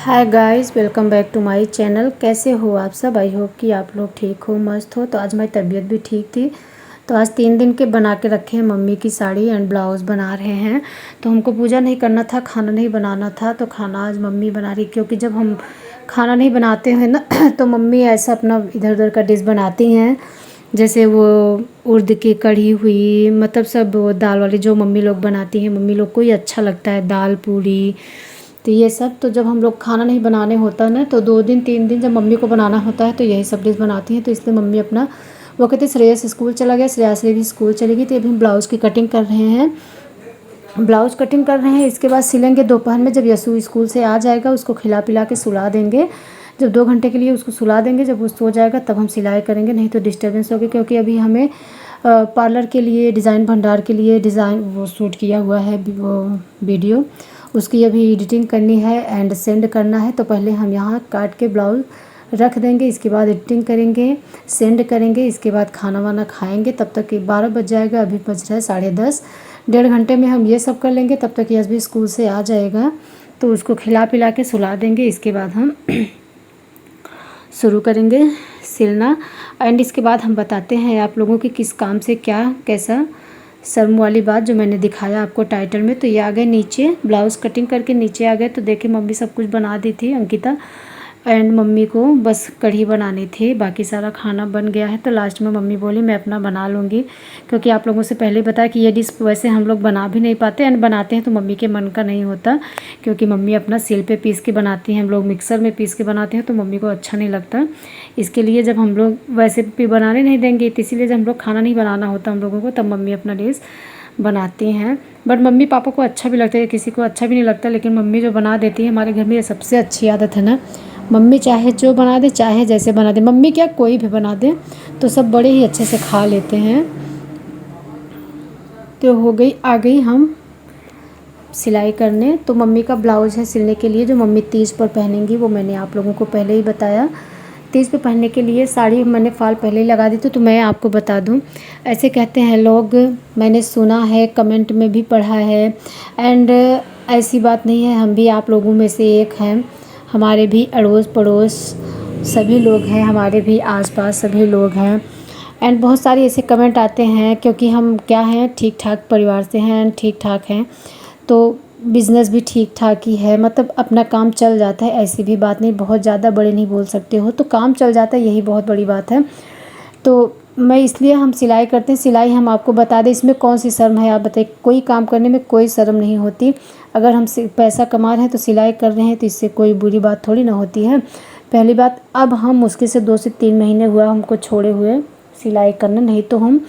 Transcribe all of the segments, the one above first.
Hi guys, welcome back to my channel. कैसे हो आप सब? आई होप कि आप लोग ठीक हो, मस्त हो। तो आज मेरी तबीयत भी ठीक थी, तो आज 3 दिन के बना के रखे हैं मम्मी की साड़ी एंड ब्लाउज़ बना रहे हैं। तो हमको पूजा नहीं करना था, खाना नहीं बनाना था, तो खाना आज मम्मी बना रही। क्योंकि जब हम खाना नहीं बनाते हैं ना तो मम्मी ऐसा अपना इधर उधर का डिश बनाती हैं। जैसे वो उड़द की कढ़ी हुई, मतलब सब वो दाल वाली जो मम्मी लोग बनाती हैं, मम्मी लोग को ही अच्छा लगता है, दाल पूरी। तो ये सब तो जब हम लोग खाना नहीं बनाने होता ना, तो 2 दिन 3 दिन जब मम्मी को बनाना होता है तो यही सब डिश बनाती हैं। तो इसलिए मम्मी अपना वो कहते श्रेयस स्कूल चला गया, श्रेयस भी स्कूल चली गई, तो अभी हम ब्लाउज़ की कटिंग कर रहे हैं। ब्लाउज़ कटिंग कर रहे हैं, इसके बाद सिलेंगे दोपहर में। जब यशु स्कूल से आ जाएगा उसको खिला पिला के सुला देंगे। जब 2 घंटे के लिए उसको सुला देंगे, जब वो सो जाएगा तब हम सिलाई करेंगे, नहीं तो डिस्टर्बेंस होगी। क्योंकि अभी हमें पार्लर के लिए, डिज़ाइन भंडार के लिए डिज़ाइन वो शूट किया हुआ है वो वीडियो, उसकी अभी एडिटिंग करनी है एंड सेंड करना है। तो पहले हम यहाँ काट के ब्लाउज़ रख देंगे, इसके बाद एडिटिंग करेंगे, सेंड करेंगे, इसके बाद खाना वाना खाएंगे। तब तक 12 बज जाएगा, अभी बज रहा है 10:30। 1.5 घंटे में हम ये सब कर लेंगे, तब तक यश भी स्कूल से आ जाएगा, तो उसको खिला पिला के सुला देंगे। इसके बाद हम शुरू करेंगे सिलना। एंड इसके बाद हम बताते हैं आप लोगों की किस काम से क्या कैसा शर्म वाली बात जो मैंने दिखाया आपको टाइटल में। तो ये आ गए नीचे, ब्लाउज़ कटिंग करके नीचे आ गए। तो देखिए मम्मी सब कुछ बना दी थी, अंकिता एंड मम्मी को बस कढ़ी बनानी थी, बाकी सारा खाना बन गया है। तो लास्ट में मम्मी बोली मैं अपना बना लूँगी, क्योंकि आप लोगों से पहले बताया कि ये डिश वैसे हम लोग बना भी नहीं पाते एंड बनाते हैं तो मम्मी के मन का नहीं होता। क्योंकि मम्मी अपना सिल पे पीस के बनाती हैं, हम लोग मिक्सर में पीस के बनाते हैं तो मम्मी को अच्छा नहीं लगता। इसके लिए जब हम लोग वैसे भी बनाने नहीं देंगे, तो इसीलिए जब हम लोग खाना नहीं बनाना होता हम लोगों को, तब मम्मी अपना डिश बनाती हैं। बट मम्मी पापा को अच्छा भी लगता है, किसी को अच्छा भी नहीं लगता, लेकिन मम्मी जो बना देती है हमारे घर में, ये सबसे अच्छी आदत है ना। मम्मी चाहे जो बना दे, चाहे जैसे बना दे, मम्मी क्या कोई भी बना दे तो सब बड़े ही अच्छे से खा लेते हैं। तो हो गई, आ गई हम सिलाई करने। तो मम्मी का ब्लाउज़ है सिलने के लिए, जो मम्मी तीज पर पहनेंगी, वो मैंने आप लोगों को पहले ही बताया। तीज पे पहनने के लिए साड़ी मैंने फ़ाल पहले ही लगा दी थी। तो मैं आपको बता दूं, ऐसे कहते हैं लोग, मैंने सुना है, कमेंट में भी पढ़ा है एंड ऐसी बात नहीं है, हम भी आप लोगों में से एक हैं। हमारे भी अड़ोस पड़ोस सभी लोग हैं, हमारे भी आसपास सभी लोग हैं एंड बहुत सारे ऐसे कमेंट आते हैं। क्योंकि हम क्या हैं, ठीक ठाक परिवार से हैं एंड ठीक ठाक हैं, तो बिज़नेस भी ठीक ठाक ही है, मतलब अपना काम चल जाता है, ऐसी भी बात नहीं, बहुत ज़्यादा बड़े नहीं बोल सकते हो, तो काम चल जाता है, यही बहुत बड़ी बात है। तो मैं इसलिए हम सिलाई करते हैं। सिलाई हम आपको बता दें, इसमें कौन सी शर्म है आप बताइए? कोई काम करने में कोई शर्म नहीं होती। अगर हम पैसा कमा रहे हैं तो सिलाई कर रहे हैं, तो इससे कोई बुरी बात थोड़ी ना होती है। पहली बात, अब हम मुश्किल से 2 से 3 महीने हुआ हमको छोड़े हुए सिलाई करना, नहीं तो हम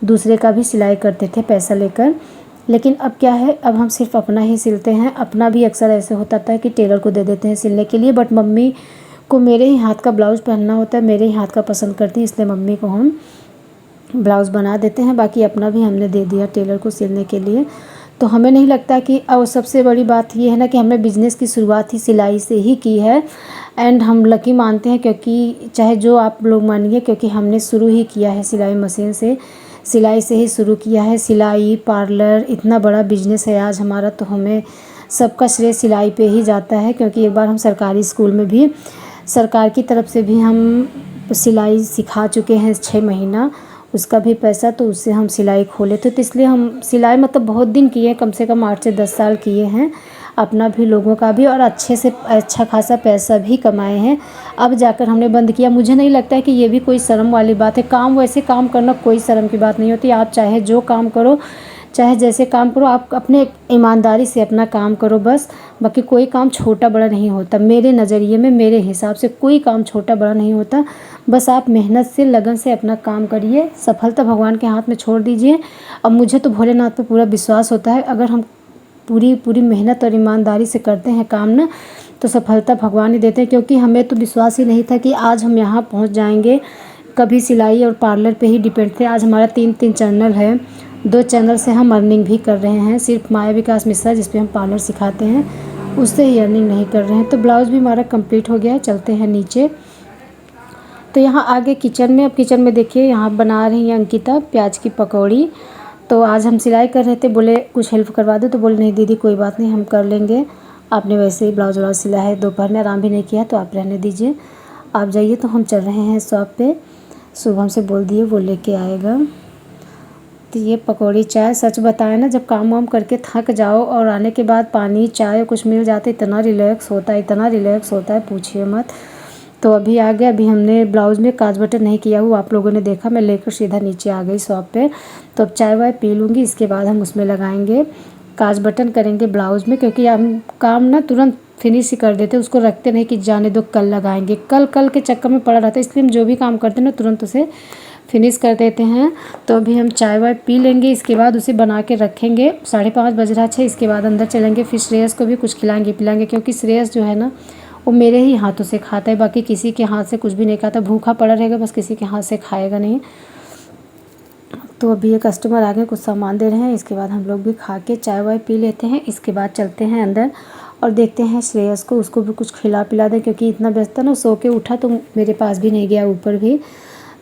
दूसरे का भी सिलाई करते थे पैसा लेकर। लेकिन अब क्या है, अब हम सिर्फ अपना ही सिलते हैं। अपना भी अक्सर ऐसे होता था कि टेलर को दे देते हैं सिलने के लिए, बट मम्मी को मेरे ही हाथ का ब्लाउज़ पहनना होता है, मेरे ही हाथ का पसंद करती हैं, इसलिए मम्मी को हम ब्लाउज़ बना देते हैं। बाकी अपना भी हमने दे दिया टेलर को सिलने के लिए। तो हमें नहीं लगता कि, और सबसे बड़ी बात ये है ना कि हमने बिज़नेस की शुरुआत ही सिलाई से ही की है एंड हम लकी मानते हैं, क्योंकि चाहे जो आप लोग मानिए, क्योंकि हमने शुरू ही किया है सिलाई मशीन से, सिलाई से ही शुरू किया है। सिलाई पार्लर इतना बड़ा बिजनेस है आज हमारा, तो हमें सबका श्रेय सिलाई पे ही जाता है। क्योंकि एक बार हम सरकारी स्कूल में भी, सरकार की तरफ से भी हम सिलाई सिखा चुके हैं 6 महीना, उसका भी पैसा, तो उससे हम सिलाई खोले थे। तो इसलिए हम सिलाई मतलब बहुत दिन किए हैं, कम से कम 8 से 10 साल किए हैं, अपना भी लोगों का भी, और अच्छे से अच्छा खासा पैसा भी कमाए हैं। अब जाकर हमने बंद किया। मुझे नहीं लगता है कि ये भी कोई शर्म वाली बात है। काम, वैसे काम करना कोई शर्म की बात नहीं होती। आप चाहे जो काम करो, चाहे जैसे काम करो, आप अपने ईमानदारी से अपना काम करो बस। बाकी कोई काम छोटा बड़ा नहीं होता मेरे नज़रिए में, मेरे हिसाब से कोई काम छोटा बड़ा नहीं होता। बस आप मेहनत से, लगन से अपना काम करिए, सफलता भगवान के हाथ में छोड़ दीजिए। अब मुझे तो भोलेनाथ पे पूरा विश्वास होता है, अगर हम पूरी मेहनत और ईमानदारी से करते हैं काम ना, तो सफलता भगवान ही देते हैं। क्योंकि हमें तो विश्वास ही नहीं था कि आज हम यहाँ पहुँच जाएंगे। कभी सिलाई और पार्लर पे ही डिपेंड थे। आज हमारा 3 चैनल है, 2 चैनल से हम अर्निंग भी कर रहे हैं। सिर्फ माया विकास मिश्रा जिस पे हम पार्लर सिखाते हैं, उससे ही अर्निंग नहीं कर रहे हैं। तो ब्लाउज़ भी हमारा कंप्लीट हो गया है, चलते हैं नीचे। तो यहाँ आगे किचन में, अब किचन में देखिए यहाँ बना रही हैं अंकिता प्याज की पकौड़ी। तो आज हम सिलाई कर रहे थे, बोले कुछ हेल्प करवा दो, तो बोले नहीं दीदी कोई बात नहीं, हम कर लेंगे। आपने वैसे ही ब्लाउज व्लाउज सिला है, दोपहर में आराम भी नहीं किया तो आप रहने दीजिए, आप जाइए। तो हम चल रहे हैं शॉप पे, शुभम से बोल दिए वो लेके आएगा। तो ये पकौड़ी चाय, सच बताएं ना, जब काम वाम करके थक जाओ और आने के बाद पानी चाय कुछ मिल जाता है, इतना रिलैक्स होता है, इतना रिलैक्स होता है, पूछिए मत। तो अभी आ गया, अभी हमने ब्लाउज़ में काज बटन नहीं किया हुआ, आप लोगों ने देखा, मैं लेकर सीधा नीचे आ गई शॉप पे। तो अब चाय वाय पी लूँगी, इसके बाद हम उसमें लगाएंगे काज बटन, करेंगे ब्लाउज़ में, क्योंकि हम काम ना तुरंत फिनिश ही कर देते, उसको रखते नहीं कि जाने दो कल लगाएंगे, कल कल के चक्कर में पड़ा रहता है, इसलिए हम जो भी काम करते हैं ना तुरंत उसे फिनिश कर देते हैं। तो अभी हम चाय वाय पी लेंगे, इसके बाद उसे बना के रखेंगे, 5:30 बज रहा है, इसके बाद अंदर चलेंगे, फिर श्रेयस को भी कुछ खिलाएंगे पिलाएंगे, क्योंकि श्रेयस जो है ना वो मेरे ही हाथों से खाता है, बाकी किसी के हाथ से कुछ भी नहीं खाता, भूखा पड़ा रहेगा बस, किसी के हाथ से खाएगा नहीं। तो अभी ये कस्टमर आ गए, कुछ सामान दे रहे हैं, इसके बाद हम लोग भी खा के चाय वाय पी लेते हैं, इसके बाद चलते हैं अंदर और देखते हैं श्रेयस को, उसको भी कुछ खिला पिला दें, क्योंकि इतना व्यस्त था ना, सो के उठा तो मेरे पास भी नहीं गया, ऊपर भी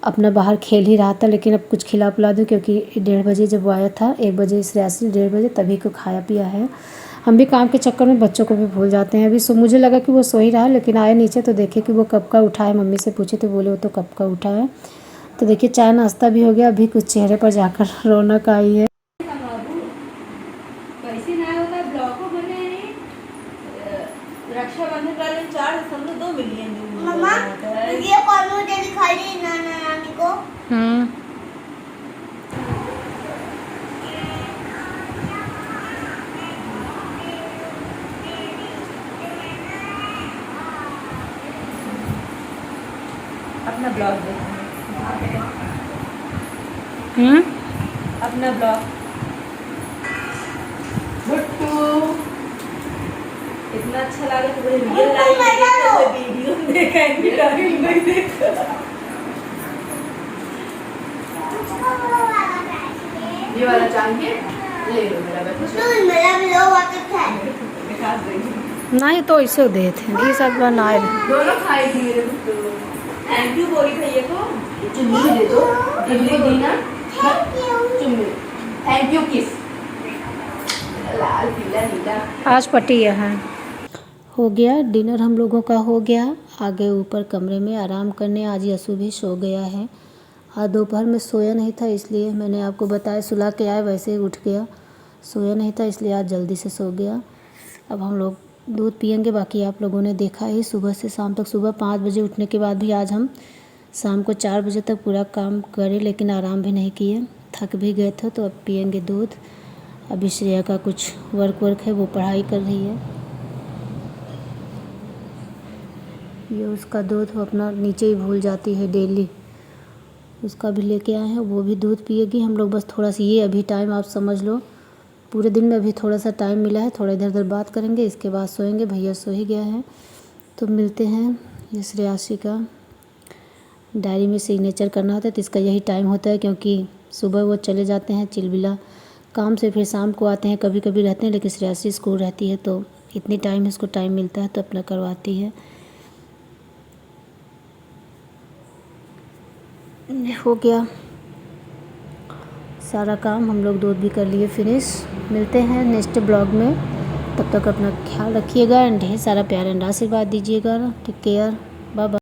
अपना बाहर खेल ही रहा था। लेकिन अब कुछ खिला पिला दूँ, क्योंकि 1:30 बजे जब वो आया था, 1 बजे श्रेयस 1:30 बजे तभी को खाया पिया है। हम भी काम के चक्कर में बच्चों को भी भूल जाते हैं। अभी मुझे लगा कि वो सो ही रहा है, लेकिन आए नीचे तो देखे कि वो कब का उठा है, मम्मी से पूछे तो बोले वो तो कब का उठा है। तो देखिए चाय नाश्ता भी हो गया, अभी कुछ चेहरे पर जाकर रौनक आई है। रक्षाबंधन वाले 4.2 मिलियन मम्मा ये कौन मुझे दिखाई दी नानी को। अपना ब्लॉग देखो, अपना ब्लॉग इतना अच्छा लगा तो रियल लाइफ वीडियो देखेंगे, ये वाला चाहिए ले लो, मेरा ब्लॉग आता है दिखा देंगे। नहीं तो ऐसे दे थे ये सब बनाए दोनों खाएगी मेरे को। थैंक यू बोली भैया को, चुम्मी दे दो, चुम्मी दी ना, चुम्मी, थैंक यू किस, लाल पीला नीला। आज पट्टी है। हो गया डिनर हम लोगों का, हो गया, आगे ऊपर कमरे में आराम करने। आज यसु भी सो गया है, आज दोपहर में सोया नहीं था, इसलिए मैंने आपको बताया, सुला के आए वैसे ही उठ गया, सोया नहीं था इसलिए आज जल्दी से सो गया। अब हम लोग दूध पियेंगे, बाकी आप लोगों ने देखा ही सुबह से शाम तक, सुबह 5 बजे उठने के बाद भी आज हम शाम को 4 बजे तक पूरा काम करे, लेकिन आराम भी नहीं किए, थक भी गए थे। तो अब पियेंगे दूध। अभी श्रेया का कुछ वर्क है, वो पढ़ाई कर रही है, ये उसका दूध वो अपना नीचे ही भूल जाती है डेली, उसका भी लेके आए हैं, वो भी दूध पिएगी। हम लोग बस थोड़ा सा ये अभी टाइम आप समझ लो, पूरे दिन में अभी थोड़ा सा टाइम मिला है, थोड़ा इधर उधर बात करेंगे, इसके बाद सोएंगे। भैया सो ही गया है। तो मिलते हैं, ये श्रेयासी का डायरी में सिग्नेचर करना होता है, तो इसका यही टाइम होता है, क्योंकि सुबह वो चले जाते हैं चिलबिला काम से, फिर शाम को आते हैं, कभी कभी रहते हैं, लेकिन श्रेयासी स्कूल रहती है तो इतनी टाइम इसको टाइम मिलता है तो अपना करवाती है। हो गया सारा काम, हम लोग दूध भी कर लिए फिनिश। मिलते हैं नेक्स्ट ब्लॉग में, तब तक अपना ख्याल रखिएगा एंड ढेर सारा प्यार एंड आशीर्वाद दीजिएगा। Take care, bye bye.